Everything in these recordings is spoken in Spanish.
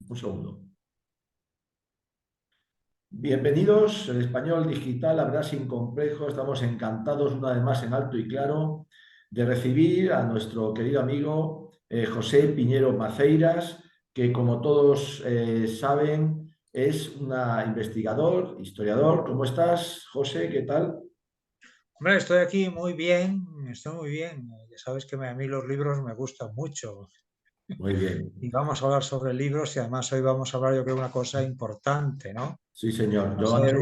Un segundo. Bienvenidos, el español digital habrá sin complejo. Estamos encantados una vez más en alto y claro de recibir a nuestro querido amigo José Piñero Maceiras, que como todos saben es un investigador, historiador. ¿Cómo estás, José? ¿Qué tal? Hombre, estoy aquí muy bien, estoy muy bien. Ya sabes que a mí los libros me gustan mucho Muy bien. y vamos a hablar sobre libros y además hoy vamos a hablar yo creo una cosa importante, ¿no? Sí, señor. Va a ser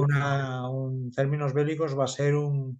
términos bélicos, va a ser un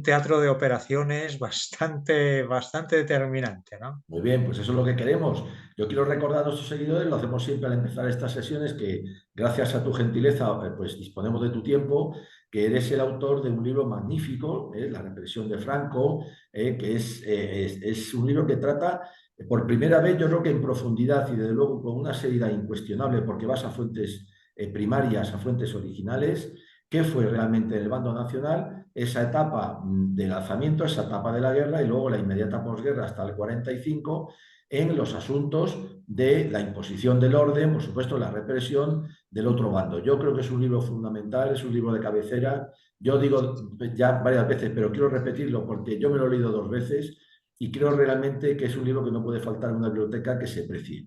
teatro de operaciones bastante determinante, ¿no? Muy bien, pues eso es lo que queremos. Yo quiero recordar a nuestros seguidores, lo hacemos siempre al empezar estas sesiones, que gracias a tu gentileza, pues disponemos de tu tiempo, que eres el autor de un libro magnífico, La represión de Franco, que es un libro que trata, por primera vez, yo creo que en profundidad y desde luego con una seriedad incuestionable, porque vas a fuentes primarias, a fuentes originales, qué fue realmente el bando nacional, esa etapa del alzamiento, esa etapa de la guerra y luego la inmediata posguerra hasta el 45 en los asuntos de la imposición del orden, por supuesto, la represión del otro bando. Yo creo que es un libro fundamental, es un libro de cabecera. Yo digo ya varias veces, pero quiero repetirlo porque yo me lo he leído dos veces y creo realmente que es un libro que no puede faltar en una biblioteca que se precie.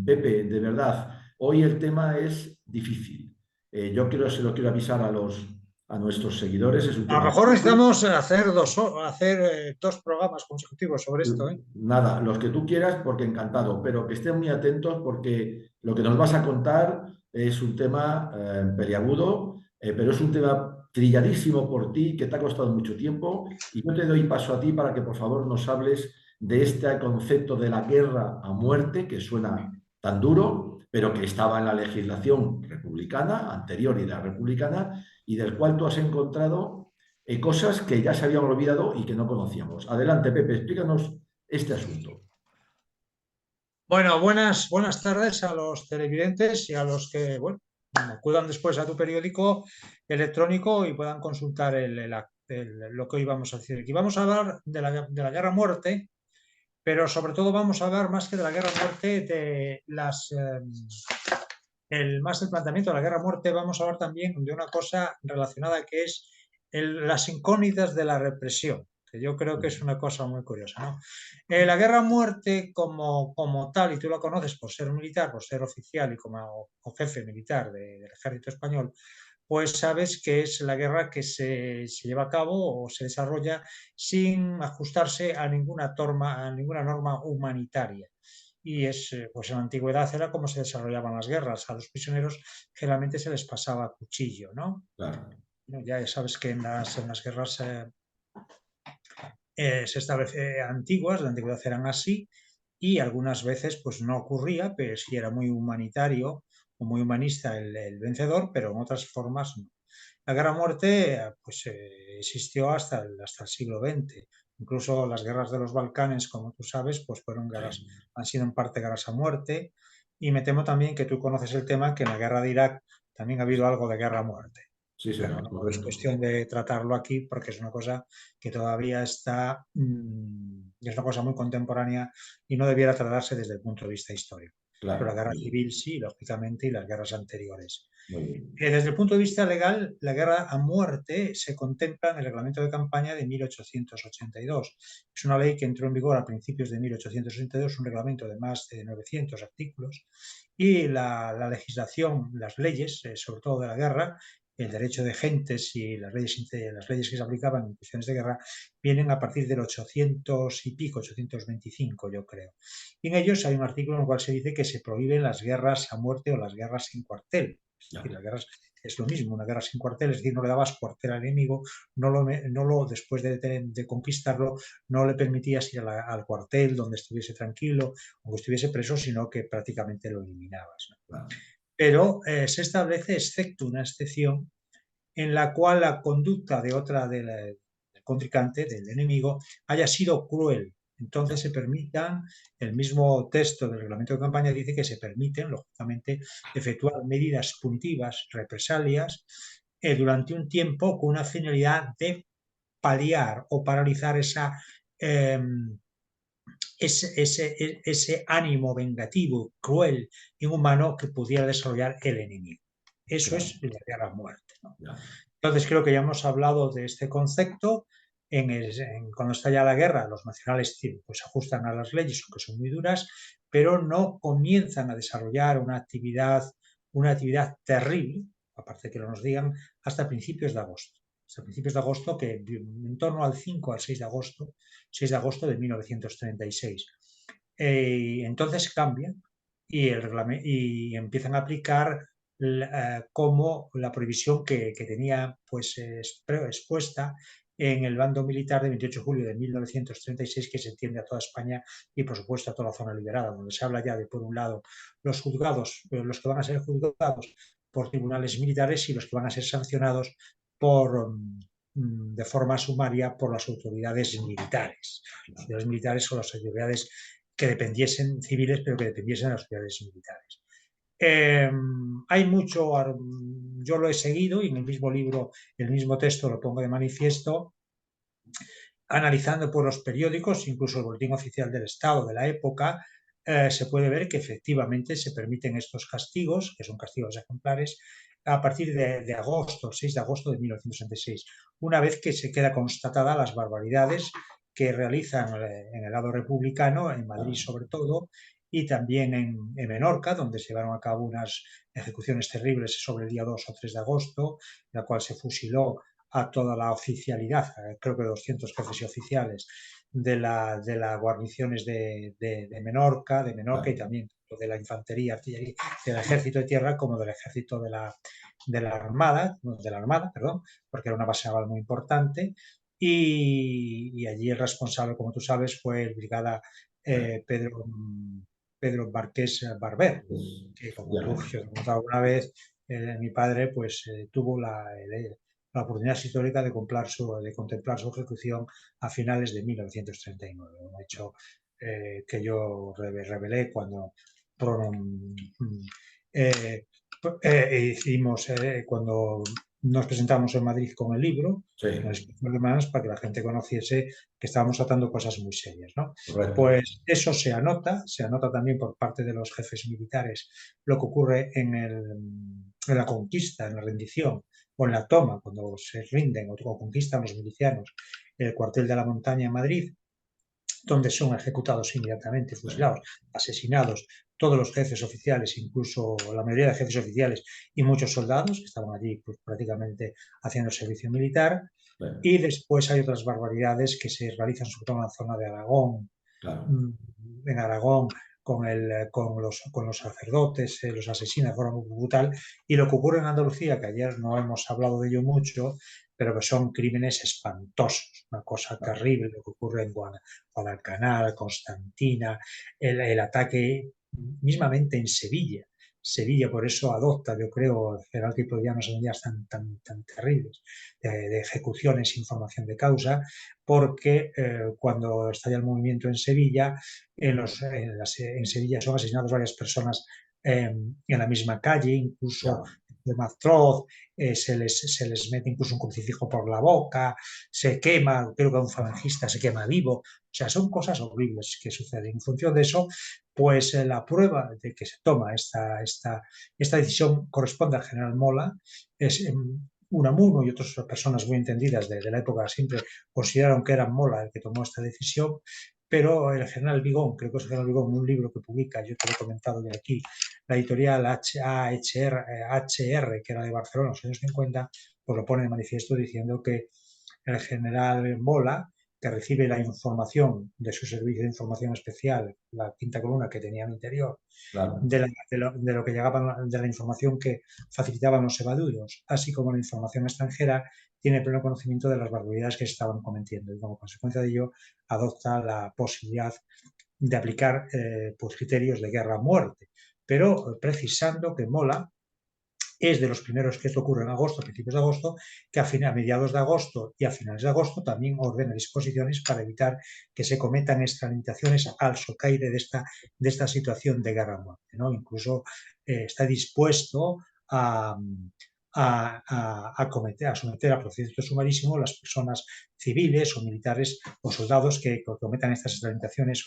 Pepe, de verdad, hoy el tema es difícil. Se lo quiero avisar a nuestros seguidores, es un A lo tema mejor difícil. necesitamos hacer dos programas consecutivos sobre esto, ¿eh? Nada, los que tú quieras, porque encantado, pero que estén muy atentos porque lo que nos vas a contar es un tema peliagudo, pero es un tema trilladísimo por ti, que te ha costado mucho tiempo, y yo te doy paso a ti para que por favor nos hables de este concepto de la guerra a muerte, que suena tan duro, pero que estaba en la legislación republicana, anterior y la republicana, y del cual tú has encontrado cosas que ya se habían olvidado y que no conocíamos. Adelante, Pepe, explícanos este asunto. Bueno, buenas tardes a los televidentes y a los que, bueno, acudan después a tu periódico electrónico y puedan consultar lo que hoy vamos a decir aquí. Vamos a hablar de la guerra-muerte, pero sobre todo vamos a hablar más que de la guerra-muerte, más del planteamiento de la guerra-muerte, vamos a hablar también de una cosa relacionada que es las incógnitas de la represión, que yo creo que es una cosa muy curiosa, ¿no? La guerra-muerte como tal, y tú la conoces por ser militar, por ser oficial y como o jefe militar del ejército español, pues sabes que es la guerra que se lleva a cabo o se desarrolla sin ajustarse a ninguna norma humanitaria. Y pues en la antigüedad era como se desarrollaban las guerras. A los prisioneros generalmente se les pasaba a cuchillo, ¿no? Claro, Bueno, ya sabes que en las guerras se establece antiguas, de la antigüedad eran así, y algunas veces pues no ocurría, pero sí era muy humanitario o muy humanista el vencedor, pero en otras formas no. La guerra-muerte pues, existió hasta el siglo XX. Incluso las guerras de los Balcanes, como tú sabes, pues fueron guerras, sí, han sido en parte guerras a muerte. Y me temo también que tú conoces el tema, que en la guerra de Irak también ha habido algo de guerra a muerte. sí, Pero señor, no es correcto. cuestión de tratarlo aquí porque es una cosa que todavía es una cosa muy contemporánea y no debiera tratarse desde el punto de vista histórico. Pero la Claro, guerra muy bien, civil sí, lógicamente, y las guerras anteriores. muy bien. Desde el punto de vista legal, la guerra a muerte se contempla en el reglamento de campaña de 1882. Es una ley que entró en vigor a principios de 1882, un reglamento de más de 900 artículos, y la legislación, las leyes, sobre todo de la guerra, el derecho de gentes y las leyes que se aplicaban en cuestiones de guerra, vienen a partir del 800 y pico, 825, yo creo. Y en ellos hay un artículo en el cual se dice que se prohíben las guerras a muerte o las guerras sin cuartel. Es decir, Ya, las guerras es lo mismo, una guerra sin cuartel, es decir, no le dabas cuartel al enemigo, después de conquistarlo, no le permitías ir al cuartel donde estuviese tranquilo o estuviese preso, sino que prácticamente lo eliminabas, ¿no? claro, Pero se establece, excepto una excepción, en la cual la conducta de otra del contrincante, del enemigo, haya sido cruel. Entonces ya, se permitan, el mismo texto del reglamento de campaña dice que se permiten, lógicamente, efectuar medidas punitivas, represalias, durante un tiempo con una finalidad de paliar o paralizar esa eh, ese ánimo vengativo, cruel, inhumano que pudiera desarrollar el enemigo. Eso claro, es la guerra a muerte, ¿no? ya, Entonces creo que ya hemos hablado de este concepto. Cuando estalla la guerra, los nacionales pues, se ajustan a las leyes, aunque son muy duras, pero no comienzan a desarrollar una actividad terrible, aparte de que no nos digan, hasta principios de agosto. Hasta principios de agosto, que en torno al 5 al 6 de agosto, 6 de agosto de 1936. Entonces cambian y empiezan a aplicar como la prohibición que tenía pues, expuesta en el bando militar de 28 de julio de 1936, que se extiende a toda España y, por supuesto, a toda la zona liberada, donde se habla ya de, por un lado, los juzgados, los que van a ser juzgados por tribunales militares y los que van a ser sancionados de forma sumaria por las autoridades militares. Las autoridades militares son las autoridades que dependiesen civiles, pero que dependiesen de las autoridades militares. Hay mucho, yo lo he seguido y en el mismo libro, en el mismo texto lo pongo de manifiesto, analizando por los periódicos, incluso el Boletín Oficial del Estado de la época, se puede ver que efectivamente se permiten estos castigos, que son castigos ejemplares, a partir de agosto, 6 de agosto de 1966, una vez que se queda constatada las barbaridades que realizan en el lado republicano, en Madrid claro, sobre todo, y también en Menorca, donde se llevaron a cabo unas ejecuciones terribles sobre el día 2 o 3 de agosto, en la cual se fusiló a toda la oficialidad, creo que 200 jefes y oficiales de las guarniciones de Menorca y claro, también de la infantería, artillería, del ejército de tierra como del ejército de la armada, perdón, porque era una base naval muy importante. Y allí el responsable, como tú sabes, fue el brigada Pedro Marqués Barber, que como tú efectivamente. has contado alguna vez, mi padre pues tuvo la oportunidad histórica de contemplar su ejecución a finales de 1939, un hecho que yo revelé cuando eh, hicimos, cuando nos presentamos en Madrid con el libro, Sí, en el Espacio de Manos, para que la gente conociese que estábamos tratando cosas muy serias, ¿no? correcto. Pues eso se anota también por parte de los jefes militares lo que ocurre en la conquista, en la rendición o en la toma, cuando se rinden o conquistan los milicianos el cuartel de la montaña en Madrid, donde son ejecutados inmediatamente, Sí, fusilados, asesinados todos los jefes oficiales, incluso la mayoría de jefes oficiales y muchos soldados que estaban allí pues, prácticamente haciendo servicio militar. sí, Y después hay otras barbaridades que se realizan sobre todo en la zona de Aragón, claro, en Aragón con los sacerdotes, los asesina de forma muy brutal, y lo que ocurre en Andalucía, que ayer no hemos hablado de ello mucho, pero que son crímenes espantosos, una cosa claro, terrible, lo que ocurre en Guadalcanal, Constantina, el ataque mismamente en Sevilla. Sevilla por eso adopta, yo creo, el general Cipriano son días tan terribles de ejecuciones sin formación de causa, porque cuando estalla el movimiento en Sevilla, en Sevilla son asesinadas varias personas en la misma calle, incluso ya, de más atroz, se les mete incluso un crucifijo por la boca, se quema, creo que a un falangista se quema vivo, o sea, son cosas horribles que suceden. En función de eso, pues la prueba de que se toma esta decisión corresponde al general Mola, es Unamuno y otras personas muy entendidas de la época siempre consideraron que era Mola el que tomó esta decisión, pero el general Vigón, creo que es el general Vigón, en un libro que publica, yo te lo he comentado ya aquí, la editorial HR, que era de Barcelona en los años 50, pues lo pone de manifiesto diciendo que el general Mola, que recibe la información de su servicio de información especial, la quinta columna que tenía en el interior, claro, de lo que llegaba, de la información que facilitaban los evaduros, así como la información extranjera, tiene pleno conocimiento de las barbaridades que se estaban cometiendo y como consecuencia de ello adopta la posibilidad de aplicar pues, criterios de guerra a muerte, pero precisando que Mola es de los primeros que esto ocurre en agosto, a principios de agosto, que a mediados de agosto y a finales de agosto también ordena disposiciones para evitar que se cometan extralimitaciones al socaire de esta situación de guerra a muerte, ¿no? Incluso está dispuesto a someter a procedimiento sumarísimo las personas civiles o militares o soldados que cometan estas extralimitaciones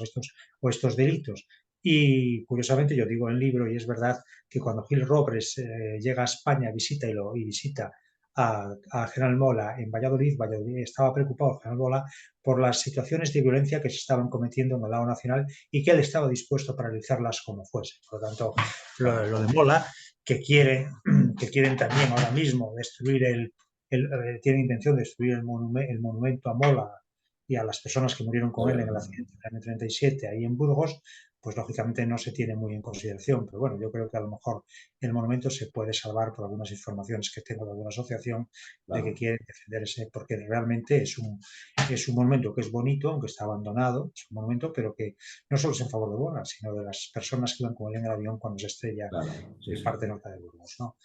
o estos delitos. Y curiosamente yo digo en el libro, y es verdad, que cuando Gil Robles llega a España, visita y visita a General Mola en Valladolid, estaba preocupado General Mola por las situaciones de violencia que se estaban cometiendo en el lado nacional y que él estaba dispuesto a paralizarlas como fuese. Por lo tanto, lo de Mola, que quieren también ahora mismo destruir tienen intención de destruir el monumento a Mola y a las personas que murieron con él en el accidente del año 37 ahí en Burgos, pues lógicamente no se tiene muy en consideración. Pero bueno, yo creo que a lo mejor el monumento se puede salvar por algunas informaciones que tengo de alguna asociación de que quieren defender ese, porque realmente es un monumento que es bonito, aunque está abandonado, es un monumento, pero que no solo es en favor de Bola, sino de las personas que iban con él en el avión cuando se estrella en parte norte de Burgos, ¿no?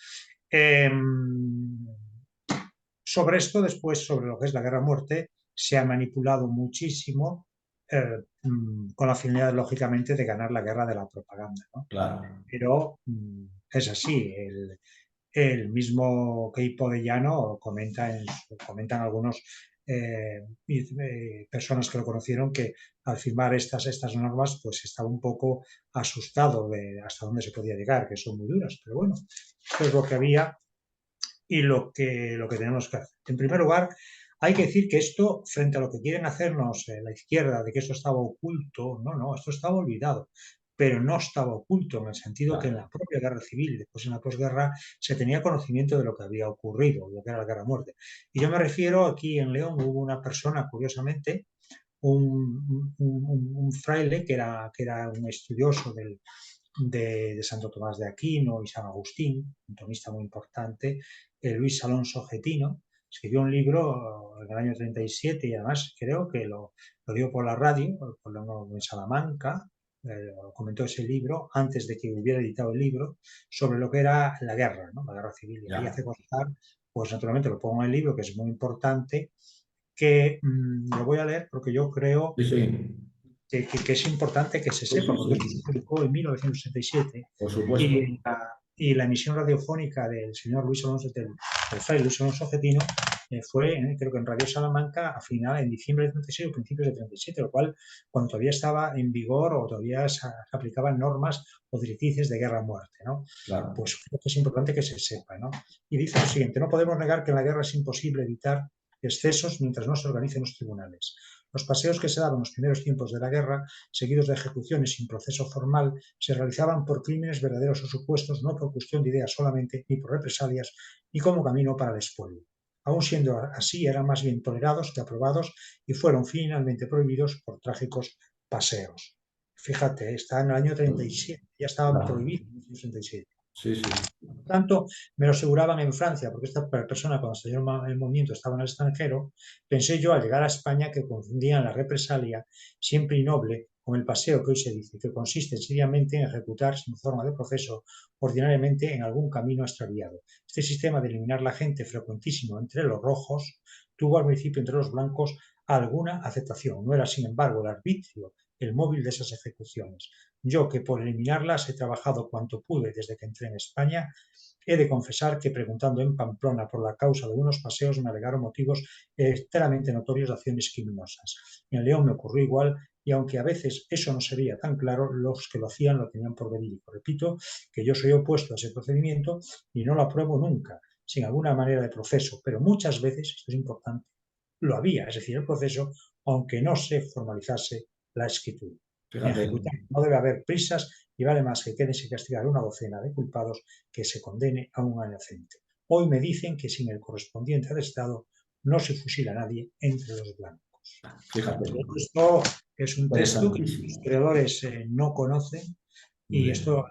Sobre esto, después, sobre lo que es la guerra-muerte, se ha manipulado muchísimo con la finalidad, lógicamente, de ganar la guerra de la propaganda, ¿no? Claro. Pero es así. El mismo Keipo de Llano comentan algunos personas que lo conocieron que al firmar estas normas pues estaba un poco asustado de hasta dónde se podía llegar, que son muy duras, pero bueno, esto es lo que había y lo que tenemos que hacer. En primer lugar, hay que decir que esto, frente a lo que quieren hacernos la izquierda, de que esto estaba oculto, no, esto estaba olvidado, pero no estaba oculto en el sentido que en la propia guerra civil, después en la posguerra, se tenía conocimiento de lo que había ocurrido, lo que era la guerra-muerte. Y yo me refiero, aquí en León hubo una persona, curiosamente, un fraile que era un estudioso de Santo Tomás de Aquino y San Agustín, un tomista muy importante, Luis Alonso Getino, escribió un libro en el año 37 y además creo que lo dio por la radio, en Salamanca, comentó ese libro antes de que hubiera editado el libro sobre lo que era la guerra, ¿no? La guerra civil. Y ahí hace constar, pues naturalmente lo pongo en el libro, que es muy importante, que lo voy a leer porque yo creo Sí, sí. que es importante que se Sí, sepa, sí, porque esto sí. se publicó en 1967 Por supuesto. y la emisión radiofónica del señor Luis Alonso, del fray Luis Alonso Getino, fue, creo que en Radio Salamanca, a final, en diciembre de 36 o principios de 37, lo cual, cuando todavía estaba en vigor o todavía se aplicaban normas o directrices de guerra-muerte, ¿no? Claro. Pues creo que es importante que se sepa, ¿no? Y dice lo siguiente: no podemos negar que en la guerra es imposible evitar excesos mientras no se organicen los tribunales. Los paseos que se daban en los primeros tiempos de la guerra, seguidos de ejecuciones sin proceso formal, se realizaban por crímenes verdaderos o supuestos, no por cuestión de ideas solamente, ni por represalias, ni como camino para el expolio. Aun siendo así, eran más bien tolerados que aprobados y fueron finalmente prohibidos por trágicos paseos. Fíjate, está en el año 37, ya estaban prohibidos en el año 37. Sí, sí. Por tanto, me lo aseguraban en Francia, porque esta persona cuando salió el movimiento estaba en el extranjero. Pensé yo al llegar a España que confundían la represalia simple y noble con el paseo que hoy se dice, que consiste seriamente en ejecutar sin forma de proceso ordinariamente en algún camino extraviado. Este sistema de eliminar la gente, frecuentísimo entre los rojos, tuvo al principio entre los blancos alguna aceptación. No era, sin embargo, el arbitrio el móvil de esas ejecuciones. Yo, que por eliminarlas he trabajado cuanto pude desde que entré en España, he de confesar que preguntando en Pamplona por la causa de unos paseos me alegaron motivos enteramente notorios de acciones criminosas. En León me ocurrió igual y aunque a veces eso no se veía tan claro, los que lo hacían lo tenían por verídico. Repito que yo soy opuesto a ese procedimiento y no lo apruebo nunca, sin alguna manera de proceso, pero muchas veces, esto es importante, lo había, es decir, el proceso, aunque no se formalizase la escritura. En Fíjate. ejecutar no debe haber prisas y vale más que quede sin castigar una docena de culpados que se condene a un inocente. Hoy me dicen que sin el correspondiente atestado no se fusila a nadie entre los blancos. Fíjate. Esto es un texto que los Interesantísimo. historiadores no conocen Muy y bien. esto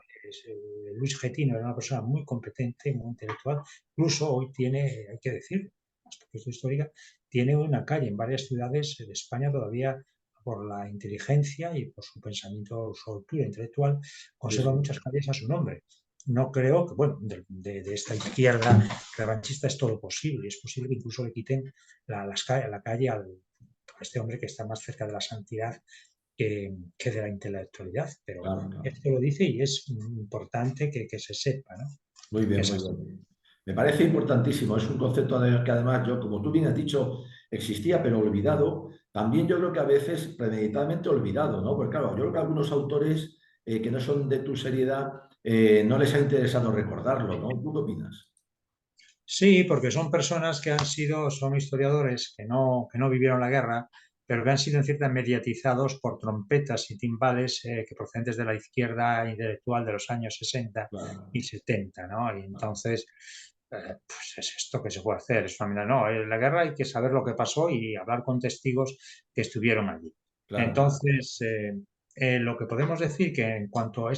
Luis Getino era una persona muy competente, muy intelectual. Incluso hoy tiene, hay que decir, aspecto histórica, tiene una calle en varias ciudades de España todavía por la inteligencia y por su pensamiento, su altura intelectual, Sí, conserva sí. muchas calles a su nombre. No creo que, bueno, de esta izquierda revanchista es todo posible. Es posible que incluso le quiten la calle a este hombre que está más cerca de la santidad que de la intelectualidad. Pero Claro, claro. esto lo dice y es importante que se sepa, ¿no? Muy Que bien, es muy así. bien. Me parece importantísimo, es un concepto que además yo, como tú bien has dicho, existía pero olvidado. También yo creo que a veces premeditadamente olvidado, ¿no? Porque claro, yo creo que algunos autores que no son de tu seriedad no les ha interesado recordarlo, ¿no? ¿Tú qué opinas? Sí, porque son personas que son historiadores que no vivieron la guerra, pero que han sido en cierta mediatizados por trompetas y timbales que procedentes de la izquierda intelectual de los años 60 Claro, y 70, ¿no? Y claro, entonces, pues es esto que se puede hacer. Es una, no, en la guerra hay que saber lo que pasó y hablar con testigos que estuvieron allí. claro. Entonces, lo que podemos decir que en cuanto a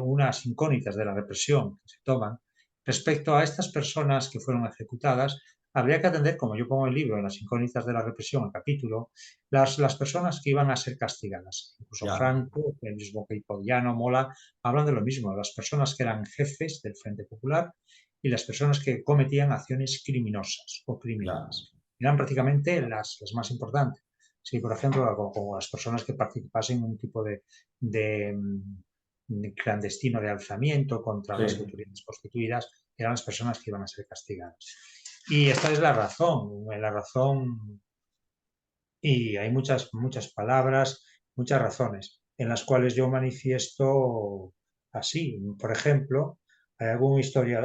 unas incógnitas de la represión que se toman, respecto a estas personas que fueron ejecutadas, habría que atender, como yo pongo en el libro, en las incógnitas de la represión, el capítulo, las personas que iban a ser castigadas. Incluso Ya, Franco, el mismo Queipollano, Mola, hablan de lo mismo, las personas que eran jefes del Frente Popular y las personas que cometían acciones criminosas o ya, criminales. Eran prácticamente las más importantes. Si, por ejemplo, como las personas que participasen en un tipo de clandestino de alzamiento contra las sí, autoridades constituidas, eran las personas que iban a ser castigadas. Y esta es la razón, y hay muchas palabras, muchas razones en las cuales yo manifiesto así. Por ejemplo, hay algún historia,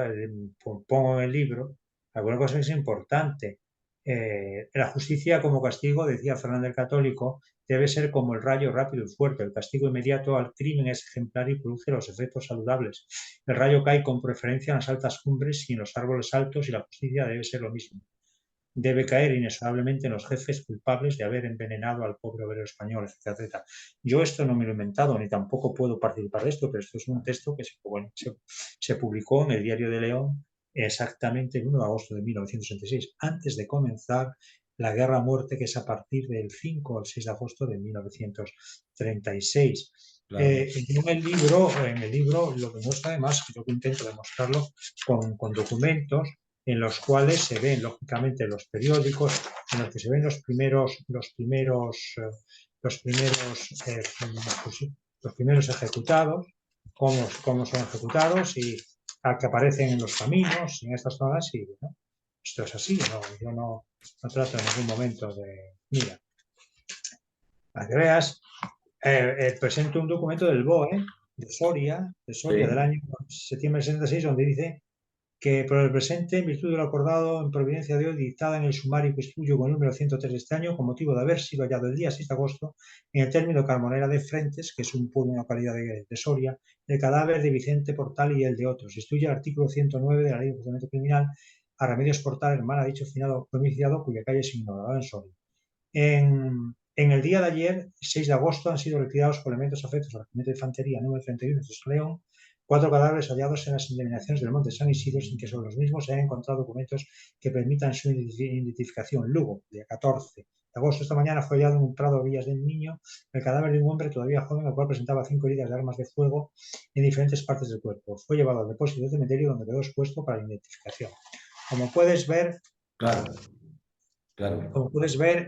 pongo en el libro, alguna cosa que es importante. La justicia como castigo, decía Fernández el Católico, debe ser como el rayo rápido y fuerte. El castigo inmediato al crimen es ejemplar y produce los efectos saludables. El rayo cae con preferencia en las altas cumbres y en los árboles altos y la justicia debe ser lo mismo. Debe caer inexorablemente en los jefes culpables de haber envenenado al pobre obrero español, etcétera, etcétera. Yo esto no me lo he inventado, ni tampoco puedo participar de esto, pero esto es un texto que se publicó en el Diario de León exactamente el 1 de agosto de 1966, antes de comenzar la guerra a muerte, que es a partir del 5 al 6 de agosto de 1936. claro. En el libro lo que muestra además, yo que intento demostrarlo con documentos, en los cuales se ven, lógicamente, los periódicos, en los que se ven los primeros, los primeros ejecutados, cómo son ejecutados y a que aparecen en los caminos, en estas zonas, y bueno, esto es así, ¿no? Yo no trato en ningún momento de, mira, para que veas, presento un documento del BOE de Soria del Sí, año septiembre del 66, donde dice que por el presente, en virtud de lo acordado en providencia de hoy, dictada en el sumario que instruyo con el número 103 de este año, con motivo de haber sido hallado el día 6 de agosto en el término Carmonera de Frentes, que es un pueblo, una localidad de Soria, el cadáver de Vicente Portal y el de otros. Instruye el artículo 109 de la Ley de Procedimiento Criminal a Remedios Portal, hermana de dicho finado domiciliado, cuya calle es ignorada en Soria. En el día de ayer, 6 de agosto, han sido retirados por elementos afectos al regimiento de infantería número 31 de León 4 cadáveres hallados en las indemnizaciones del Monte San Isidro, sin que sobre los mismos se hayan encontrado documentos que permitan su identificación. Luego, día 14 de agosto, esta mañana fue hallado en un prado a orillas del Niño el cadáver de un hombre todavía joven, el cual presentaba 5 heridas de armas de fuego en diferentes partes del cuerpo. Fue llevado al depósito del cementerio, donde quedó expuesto para la identificación. Como puedes ver, claro, claro. como puedes ver,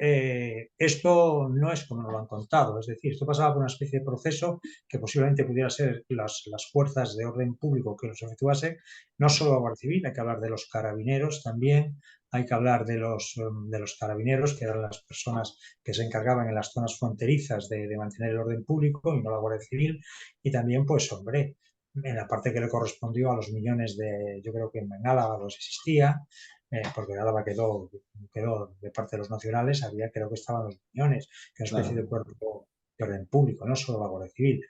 esto no es como nos lo han contado, es decir, esto pasaba por una especie de proceso que posiblemente pudiera ser las fuerzas de orden público que los efectuasen, no solo la Guardia Civil, hay que hablar de los carabineros también, hay que hablar de los carabineros, que eran las personas que se encargaban en las zonas fronterizas de mantener el orden público y no la Guardia Civil, y también, pues, hombre, en la parte que le correspondió a los millones yo creo que en Álava los existía, porque Álava quedó de parte de los nacionales, había, creo que estaban los millones, que es una especie de Claro, cuerpo de orden público, no solo la Guardia Civil.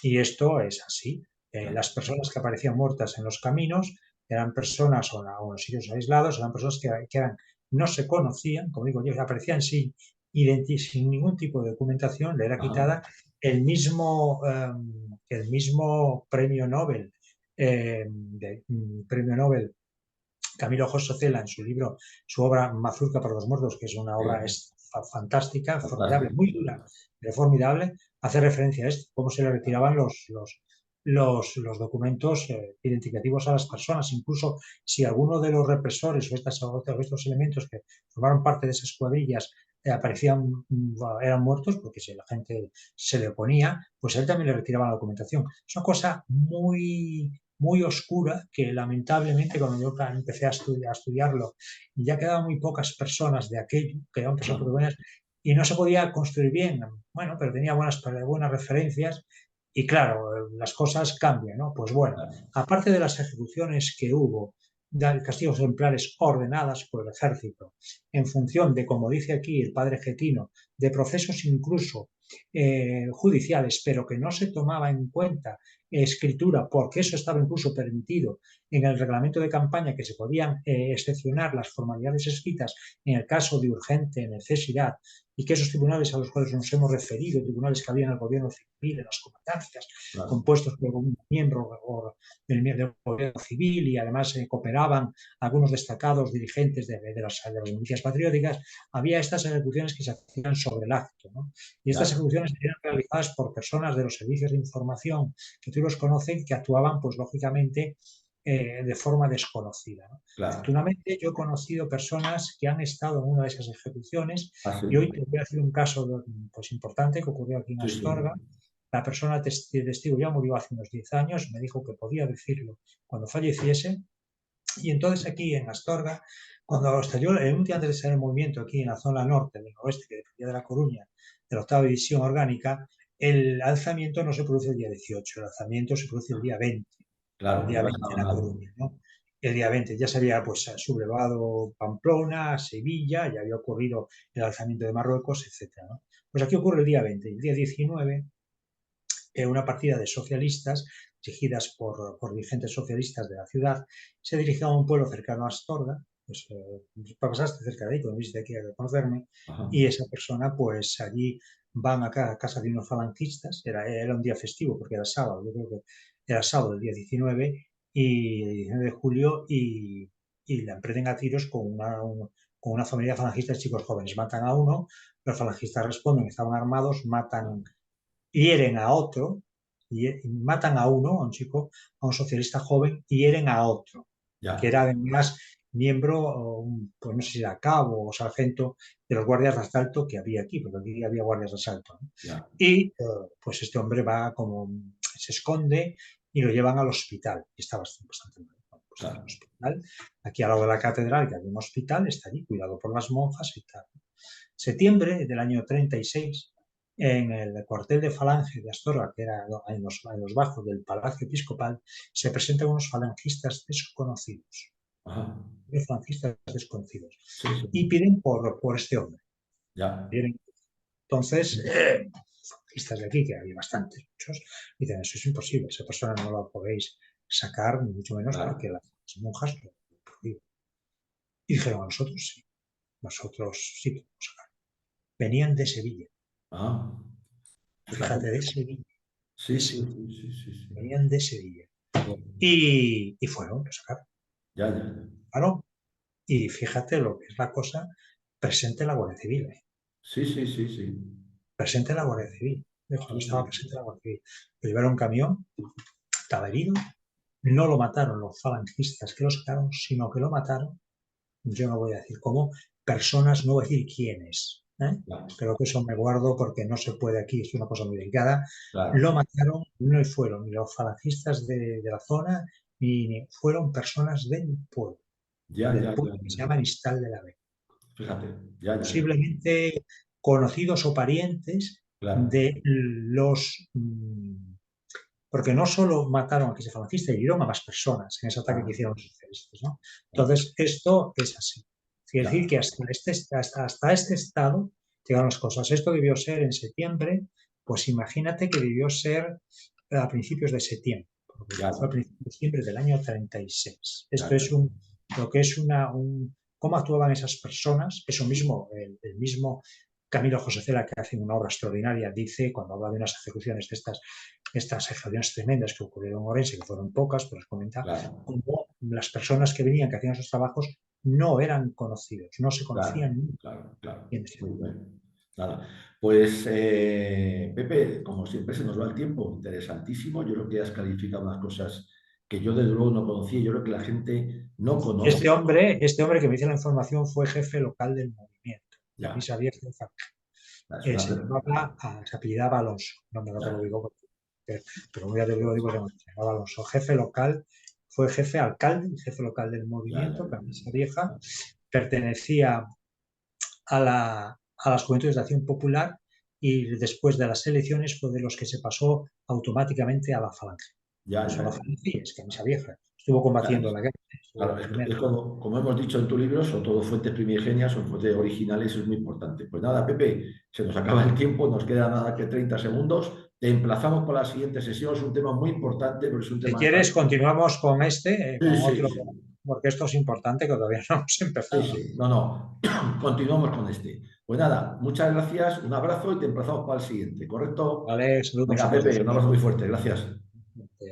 Y esto es así. claro. Las personas que aparecían muertas en los caminos eran personas, o en los sitios aislados, eran personas que no se conocían, como digo yo, aparecían sin ningún tipo de documentación, le era Ajá. quitada el mismo premio Nobel, premio Nobel Camilo José Cela en su libro, su obra Mazurca para los muertos, que es una obra Sí, fantástica, formidable, fantástico. muy dura, pero formidable, hace referencia a esto, cómo se le retiraban los documentos identificativos a las personas. Incluso si alguno de los represores o estos elementos que formaron parte de esas cuadrillas eran muertos, porque si la gente se le oponía, pues a él también le retiraban la documentación. Es una cosa muy muy oscura que lamentablemente cuando yo empecé a estudiarlo ya quedaban muy pocas personas de aquello, quedaban personas Ah, muy buenas y no se podía construir bien. Bueno, pero tenía buenas referencias y claro, las cosas cambian, ¿no? Pues bueno, claro, aparte de las ejecuciones que hubo, de castigos ejemplares ordenadas por el ejército, en función de, como dice aquí el padre Getino, de procesos incluso judiciales, pero que no se tomaba en cuenta escritura, porque eso estaba incluso permitido en el reglamento de campaña, que se podían excepcionar las formalidades escritas en el caso de urgente necesidad, y que esos tribunales a los cuales nos hemos referido, tribunales que había en el gobierno civil, en las comandancias, claro. compuestos por un miembro del gobierno civil y además cooperaban algunos destacados dirigentes de las milicias patrióticas, había estas ejecuciones que se hacían sobre el acto, ¿no? Y estas Ya, ejecuciones eran realizadas por personas de los servicios de información que tú los conoces, que actuaban, pues lógicamente, de forma desconocida, ¿no? claro. Afortunadamente, yo he conocido personas que han estado en una de esas ejecuciones Ah, sí. y hoy te voy a decir un caso pues, importante que ocurrió aquí en Sí, sí. Astorga. La persona testigo ya murió hace unos 10 años, me dijo que podía decirlo cuando falleciese. Y entonces aquí en Astorga, cuando estalló, un día antes de estallar el movimiento aquí en la zona norte del noroeste, que dependía de La Coruña, de la octava división orgánica, el alzamiento no se produce el día 18, el alzamiento se produce el Claro, día ya 20 en estaban La algo. Coruña, ¿no? El día 20 ya se había pues, sublevado Pamplona, Sevilla, ya había ocurrido el alzamiento de Marruecos, etcétera, ¿no? Pues aquí ocurre el día 20. El día 19 una partida de socialistas dirigidas por dirigentes socialistas de la ciudad, se dirigía a un pueblo cercano a Astorga, pues pasaste cerca de ahí, cuando viniste aquí a conocerme, Ajá. y esa persona, pues allí van acá a casa de unos falangistas, era un día festivo porque era sábado, yo creo que era sábado el día 19, y 19 de julio, y la emprenden a tiros con una familia de falangistas chicos jóvenes. Matan a uno, los falangistas responden, estaban armados, hieren a otro, y matan a uno, a un chico, a un socialista joven, y hieren a otro, que Ya, era además miembro, pues no sé si era cabo o sargento de los guardias de asalto que había aquí, porque aquí había guardias de asalto, ¿no? ya. Y pues este hombre va como, se esconde y lo llevan al hospital, y está bastante mal. Bueno, pues está en el Claro. hospital, aquí al lado de la catedral, que había un hospital, está allí cuidado por las monjas y tal. Septiembre del año 36, en el cuartel de Falange de Astorga, que era en los bajos del Palacio Episcopal, se presentan unos falangistas desconocidos, Ajá. Sí, sí. y piden por este hombre. Ya, Entonces, falangistas de aquí, que hay bastantes, muchos, dicen, eso es imposible, esa persona no la podéis sacar, ni mucho menos porque claro. las monjas lo prohíben. Y dijeron, nosotros sí podemos sacar. Venían de Sevilla, Ah, fíjate. fíjate, de Sevilla, Sí, de sí, Sevilla, sí, sí, sí, sí. venían de Sevilla. Bueno, Y fueron, lo sacaron. ya, ya, ya. Claro. Y fíjate lo que es la cosa, presente la Guardia Civil. Sí, sí, sí, sí. Presente la Guardia Civil. Dijo, Sí, no sí. estaba presente la Guardia Civil. Lo llevaron un camión, estaba herido. No lo mataron los falangistas que lo sacaron, sino que lo mataron. Yo no voy a decir cómo, personas, no voy a decir quiénes. Claro, Creo que eso me guardo porque no se puede aquí, es una cosa muy delicada. Lo claro. mataron, no fueron ni los falangistas de la zona, ni fueron personas Ya, del ya, ya, pueblo que se ya. llama Nistal de la Vega. Fíjate, ya, ya, ya. Posiblemente conocidos o parientes Claro, de los... porque no solo mataron a ese falangista, hirieron a más personas en ese ataque que claro, hicieron los socialistas, ¿no? claro. Entonces, esto es así. Quiere decir Ya, que hasta este estado llegaron las cosas. Esto debió ser en septiembre, pues imagínate que debió ser a principios de septiembre, porque ya, fue a principios de septiembre del año 36. ya, Esto ya. es lo que es cómo actuaban esas personas, eso mismo, el mismo Camilo José Cela, que hace una obra extraordinaria, dice, cuando habla de unas ejecuciones de estas ejecuciones tremendas que ocurrieron en Orense, que fueron pocas, pero os comenta, Claro, cómo las personas que venían, que hacían esos trabajos, no eran conocidos, no se claro, conocían ni claro, claro. quiénes Muy eran. bien. Nada. Pues, Pepe, como siempre se nos va el tiempo, interesantísimo. Yo creo que has calificado unas cosas que yo desde luego no conocía. Yo creo que la gente no conoce. Este hombre que me dice la información fue jefe local del movimiento, David Ya, Xavier Zafra. es una, Se llamaba, se apellidaba Alonso, no me lo ya, digo. pero ya te digo, se llamaba Alonso, jefe local, fue jefe alcalde y jefe local del Ya, movimiento, ya, Camisa Vieja, pertenecía a las Juventudes de Acción Popular y después de las elecciones fue de los que se pasó automáticamente a la Falange. ya, Pasó a ya, la ya. Falange, es Camisa Vieja. Estuvo Ya, combatiendo la guerra, estuvo claro, la primera. es como hemos dicho en tu libro, son todo fuentes primigenias, son fuentes originales, eso es muy importante. Pues nada, Pepe, se nos acaba el tiempo, nos queda nada que 30 segundos. Te emplazamos para la siguiente sesión, es un tema muy importante, pero es un Si tema... quieres, continuamos con este, Sí, con sí, otro, sí, porque esto es importante que todavía no hemos sí, empezado. sí, no, no, continuamos con este. Pues nada, muchas gracias, un abrazo y te emplazamos para el siguiente, ¿correcto? Vale, saludos Venga, a los Pepe, dos. un abrazo muy fuerte, gracias.